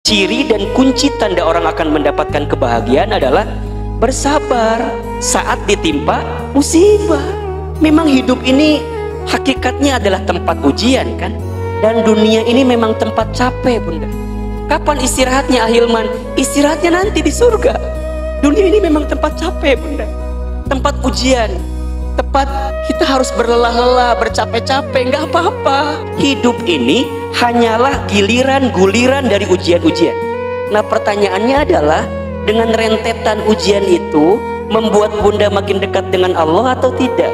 Ciri dan kunci tanda orang akan mendapatkan kebahagiaan adalah bersabar saat ditimpa musibah. Memang hidup ini hakikatnya adalah tempat ujian kan? Dan dunia ini memang tempat capek, Bunda. Kapan istirahatnya Ahilman? Istirahatnya nanti di surga. Dunia ini memang tempat capek, Bunda. Tempat ujian. Tempat kita harus berlelah-lelah, bercapek-capek, nggak apa-apa. Hidup ini hanyalah giliran-guliran dari ujian-ujian. Nah, pertanyaannya adalah, dengan rentetan ujian itu membuat Bunda makin dekat dengan Allah atau tidak?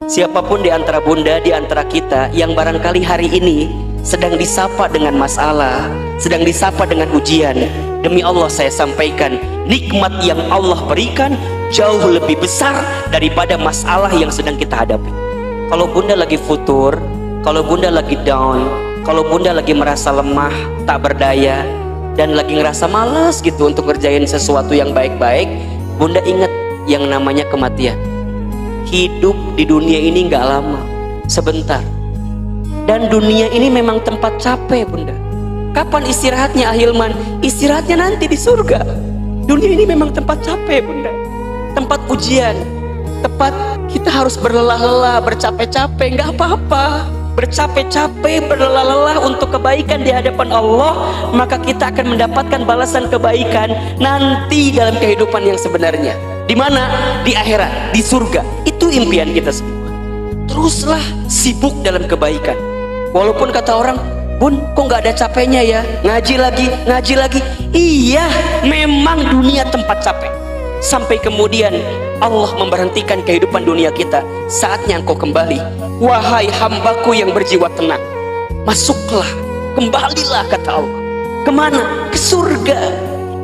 Siapapun di antara Bunda, di antara kita yang barangkali hari ini sedang disapa dengan masalah, sedang disapa dengan ujian, demi Allah saya sampaikan, nikmat yang Allah berikan jauh lebih besar daripada masalah yang sedang kita hadapi. Kalau Bunda lagi futur, kalau Bunda lagi down, kalau Bunda lagi merasa lemah, tak berdaya, dan lagi ngerasa malas gitu untuk ngerjain sesuatu yang baik-baik, Bunda ingat yang namanya kematian. Hidup di dunia ini nggak lama, sebentar. Dan dunia ini memang tempat capek, Bunda. Kapan istirahatnya Ahilman? Istirahatnya nanti di surga. Dunia ini memang tempat capek, Bunda. Tempat ujian, tempat kita harus berlelah-lelah, bercapek-capek, nggak apa-apa. Bercapek-capek, berlelah-lelah untuk kebaikan di hadapan Allah, maka kita akan mendapatkan balasan kebaikan nanti dalam kehidupan yang sebenarnya. Di mana? Di akhirat, di surga. Itu impian kita semua. Teruslah sibuk dalam kebaikan. Walaupun kata orang, Bun, kok nggak ada capeknya ya? Ngaji lagi, ngaji lagi. Iya, memang dunia tempat capek. Sampai kemudian Allah memberhentikan kehidupan dunia kita. Saatnya engkau kembali. Wahai hambaku yang berjiwa tenang, masuklah, kembalilah, kata Allah. Kemana? Ke surga.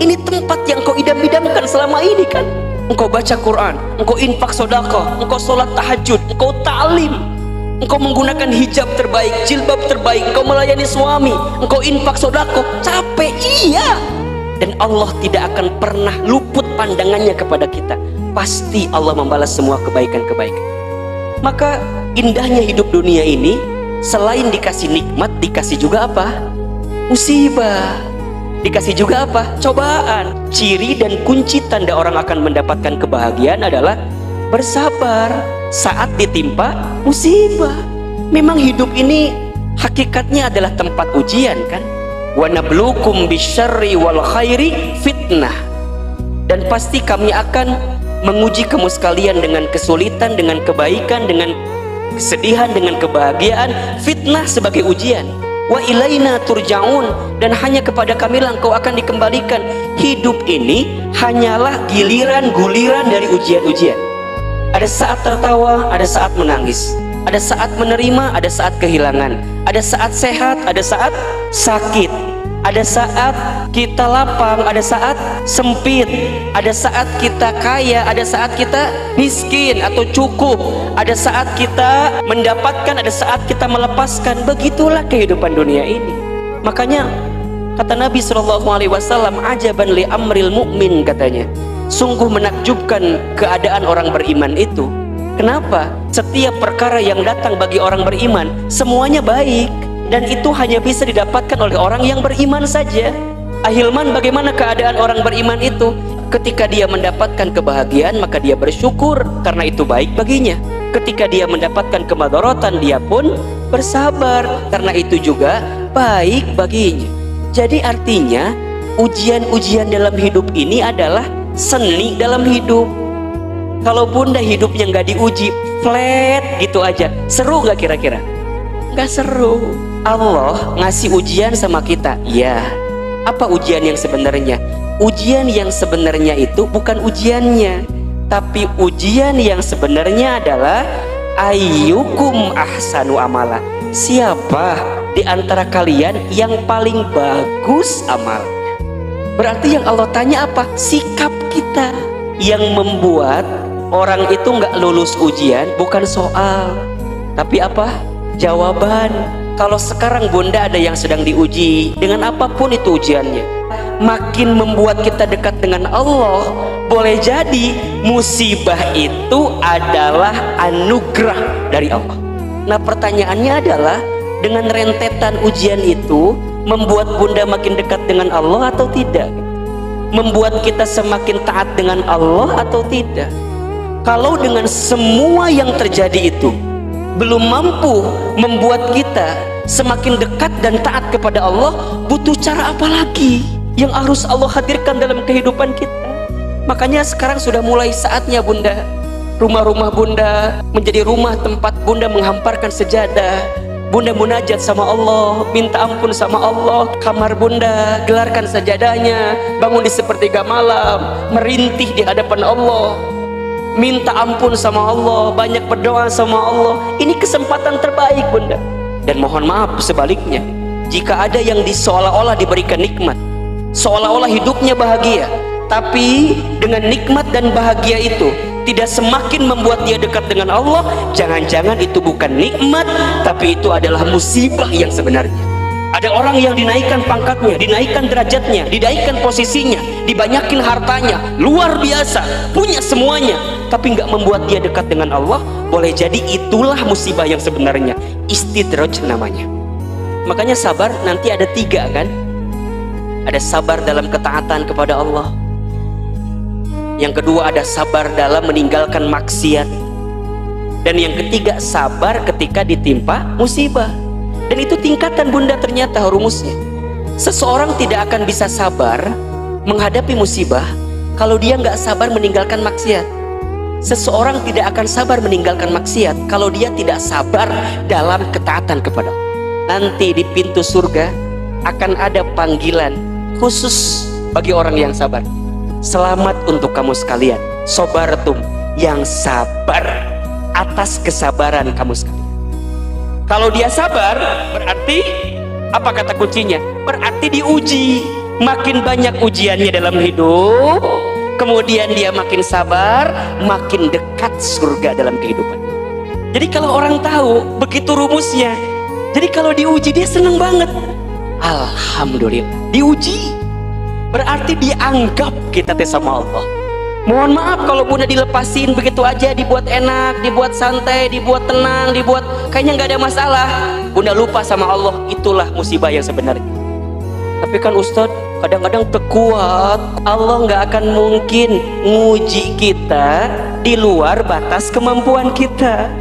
Ini tempat yang kau idam-idamkan selama ini kan? Engkau baca Quran, engkau infak sedekah, engkau sholat tahajud, engkau ta'lim, engkau menggunakan hijab terbaik, jilbab terbaik, engkau melayani suami, engkau infak sedekah. Capek, iya. Dan Allah tidak akan pernah luput pandangannya kepada kita. Pasti Allah membalas semua kebaikan-kebaikan. Maka indahnya hidup dunia ini, selain dikasih nikmat, dikasih juga apa? Musibah. Dikasih juga apa? Cobaan. Ciri dan kunci tanda orang akan mendapatkan kebahagiaan adalah bersabar saat ditimpa musibah. Memang hidup ini hakikatnya adalah tempat ujian kan? Wa nabluukum bisyarri wal khairi fitnah. Dan pasti kami akan menguji kamu sekalian dengan kesulitan, dengan kebaikan, dengan kesedihan, dengan kebahagiaan. Fitnah sebagai ujian. Wa ilaina turja'un, dan hanya kepada kamilah engkau akan dikembalikan. Hidup ini hanyalah giliran-guliran dari ujian-ujian. Ada saat tertawa, ada saat menangis, ada saat menerima, ada saat kehilangan, ada saat sehat, ada saat sakit, ada saat kita lapang, ada saat sempit, ada saat kita kaya, ada saat kita miskin atau cukup, ada saat kita mendapatkan, ada saat kita melepaskan. Begitulah kehidupan dunia ini. Makanya kata Nabi SAW, ajaban li amril mu'min, katanya, sungguh menakjubkan keadaan orang beriman itu. Kenapa? Setiap perkara yang datang bagi orang beriman semuanya baik, dan itu hanya bisa didapatkan oleh orang yang beriman saja. Ahilman, bagaimana keadaan orang beriman itu? Ketika dia mendapatkan kebahagiaan, maka dia bersyukur karena itu baik baginya. Ketika dia mendapatkan kemadharatan, dia pun bersabar karena itu juga baik baginya. Jadi artinya ujian-ujian dalam hidup ini adalah seni dalam hidup. Kalau Bunda hidupnya nggak diuji, flat gitu aja, seru nggak kira-kira? Nggak seru. Allah ngasih ujian sama kita, ya. Apa ujian yang sebenarnya? Ujian yang sebenarnya itu bukan ujiannya, tapi ujian yang sebenarnya adalah ayyukum ahsanu amala. Siapa di antara kalian yang paling bagus amalnya? Berarti yang Allah tanya apa? Sikap kita. Yang membuat orang itu nggak lulus ujian bukan soal, tapi apa? Jawaban. Kalau sekarang Bunda ada yang sedang diuji dengan apapun itu ujiannya, makin membuat kita dekat dengan Allah. Boleh jadi musibah itu adalah anugerah dari Allah. Nah, pertanyaannya adalah, dengan rentetan ujian itu membuat bunda makin dekat dengan Allah atau tidak? Membuat kita semakin taat dengan Allah atau tidak? Kalau dengan semua yang terjadi itu belum mampu membuat kita semakin dekat dan taat kepada Allah, butuh cara apa lagi yang harus Allah hadirkan dalam kehidupan kita? Makanya sekarang sudah mulai saatnya bunda, rumah-rumah bunda menjadi rumah tempat bunda menghamparkan sejadah, bunda munajat sama Allah, minta ampun sama Allah. Kamar bunda gelarkan sajadahnya, bangun di sepertiga malam, merintih di hadapan Allah, minta ampun sama Allah, banyak berdoa sama Allah. Ini kesempatan terbaik bunda. Dan mohon maaf sebaliknya, jika ada yang seolah-olah diberikan nikmat, seolah-olah hidupnya bahagia, tapi dengan nikmat dan bahagia itu tidak semakin membuat dia dekat dengan Allah, jangan-jangan itu bukan nikmat, tapi itu adalah musibah yang sebenarnya. Ada orang yang dinaikkan pangkatnya, dinaikkan derajatnya, dinaikkan posisinya, dibanyakin hartanya, luar biasa, punya semuanya, tapi nggak membuat dia dekat dengan Allah. Boleh jadi itulah musibah yang sebenarnya, istidraj namanya. Makanya sabar nanti ada 3 kan? Ada sabar dalam ketaatan kepada Allah, yang kedua ada sabar dalam meninggalkan maksiat, dan yang ketiga sabar ketika ditimpa musibah. Dan itu tingkatan bunda ternyata rumusnya. Seseorang tidak akan bisa sabar menghadapi musibah kalau dia nggak sabar meninggalkan maksiat. Seseorang tidak akan sabar meninggalkan maksiat kalau dia tidak sabar dalam ketaatan kepada Allah. Nanti di pintu surga akan ada panggilan khusus bagi orang yang sabar. Selamat untuk kamu sekalian, sobartum, yang sabar atas kesabaran kamu sekalian. Kalau dia sabar, berarti apa kata kuncinya? Berarti diuji. Makin banyak ujiannya dalam hidup, kemudian dia makin sabar, makin dekat surga dalam kehidupan. Jadi kalau orang tahu begitu rumusnya, jadi kalau diuji dia senang banget. Alhamdulillah, diuji berarti dianggap kita sama Allah. Mohon maaf kalau bunda dilepasin begitu aja, dibuat enak, dibuat santai, dibuat tenang, dibuat kayaknya nggak ada masalah. Bunda lupa sama Allah, itulah musibah yang sebenarnya. Tapi kan Ustadz, kadang-kadang terkuat, Allah nggak akan mungkin nguji kita di luar batas kemampuan kita.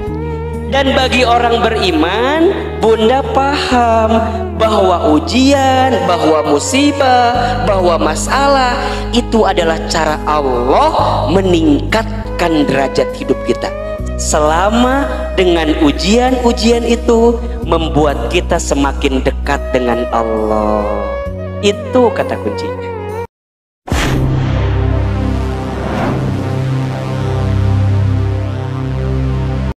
Dan bagi orang beriman, bunda paham bahwa ujian, bahwa musibah, bahwa masalah itu adalah cara Allah meningkatkan derajat hidup kita. Selama dengan ujian-ujian itu membuat kita semakin dekat dengan Allah. Itu kata kuncinya.